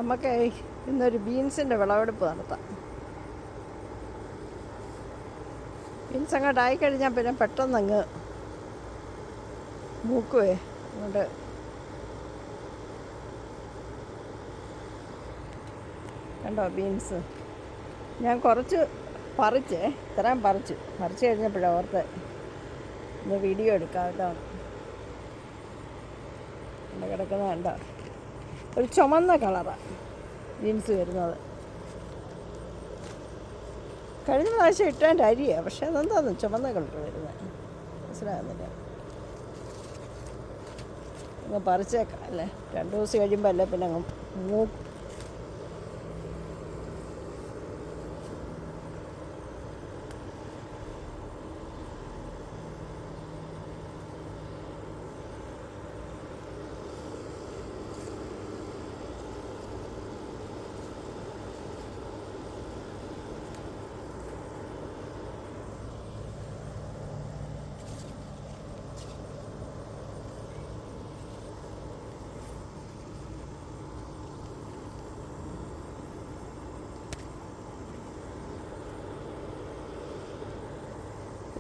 നമുക്ക് ഇന്നൊരു ബീൻസിൻ്റെ വിളവെടുപ്പ് നടത്താം. ബീൻസ് അങ്ങോട്ട് ആയിക്കഴിഞ്ഞാൽ പിന്നെ പെട്ടെന്ന് അങ്ങ് മൂക്കുവേ. അങ്ങോട്ട് കണ്ടോ ബീൻസ്? ഞാൻ കുറച്ച് ഇത്രയും പറിച്ചു കഴിഞ്ഞപ്പോഴാണ് ഓർത്ത് ഇന്ന് വീഡിയോ എടുക്കാം കേട്ടോ. ഇവിടെ കിടക്കുന്ന കണ്ടോ, ഒരു ചുമന്ന കളറാണ് ബീൻസ് വരുന്നത്. കഴിഞ്ഞ പ്രാവശ്യം ഇട്ടതിൻ്റെ അരിയാണ്, പക്ഷെ അതെന്താന്ന് ചുമന്ന കളർ വരുന്നത് മനസ്സിലാകുന്നില്ല. അങ്ങ് പറിച്ചേക്കാം അല്ലേ, 2 ദിവസം കഴിയുമ്പോൾ അല്ലേ പിന്നെ അങ്ങ് മൂക്കും.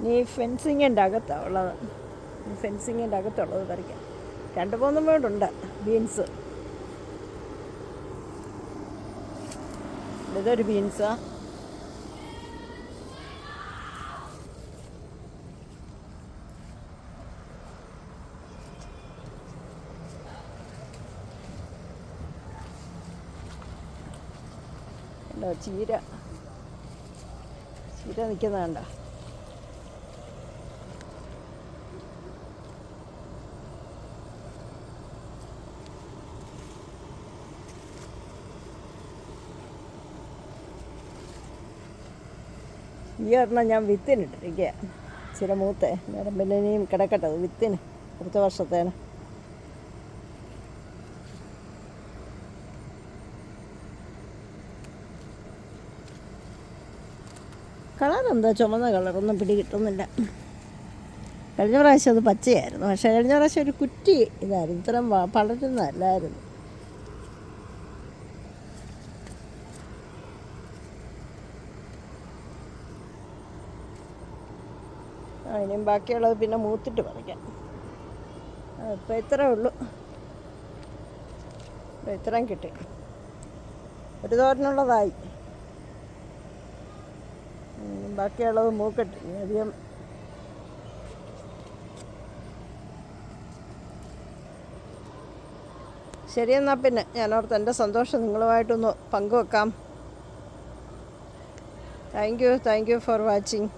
ഇനി ഫെൻസിങ്ങിൻ്റെ അകത്താണ് ഉള്ളത്. ഫെൻസിങ്ങിൻ്റെ അകത്തുള്ളത് പറിക്കാം. 2-3 വീടുണ്ട് ബീൻസ്. ഇതൊരു ബീൻസാ. ഉണ്ടോ ചീര നിൽക്കുന്നതുണ്ടോ? ഈ ഒരെണ്ണം ഞാൻ വിത്തിനിട്ടിരിക്കുക, ചില മൂത്തേ. നേരം പിന്നെ ഇനിയും കിടക്കട്ടെ വിത്തിന്, അടുത്ത വർഷത്തേന്. കളറെന്താ ചുമന്ന കളറൊന്നും കിട്ടുന്നില്ല. കഴിഞ്ഞ പ്രാവശ്യം അത് പച്ചയായിരുന്നു, പക്ഷേ കഴിഞ്ഞ പ്രാവശ്യം ഒരു കുറ്റി ഇതായിരുന്നു, ഇത്രയും വളരുന്നതല്ലായിരുന്നു. ഇനിയും ബാക്കിയുള്ളത് പിന്നെ മൂത്തിട്ട് പറിക്കാം. ഇപ്പം ഇത്രേ ഉള്ളൂ. ഇത്രയും കിട്ടി, ഒരു തോരനുള്ളതായി. ബാക്കിയുള്ളത് മൂക്കട്ട് അധികം. ശരിയെന്നാൽ പിന്നെ ഞാനോർത്ത് എൻ്റെ സന്തോഷം നിങ്ങളുമായിട്ടൊന്ന് പങ്കുവെക്കാം. Thank you for watching.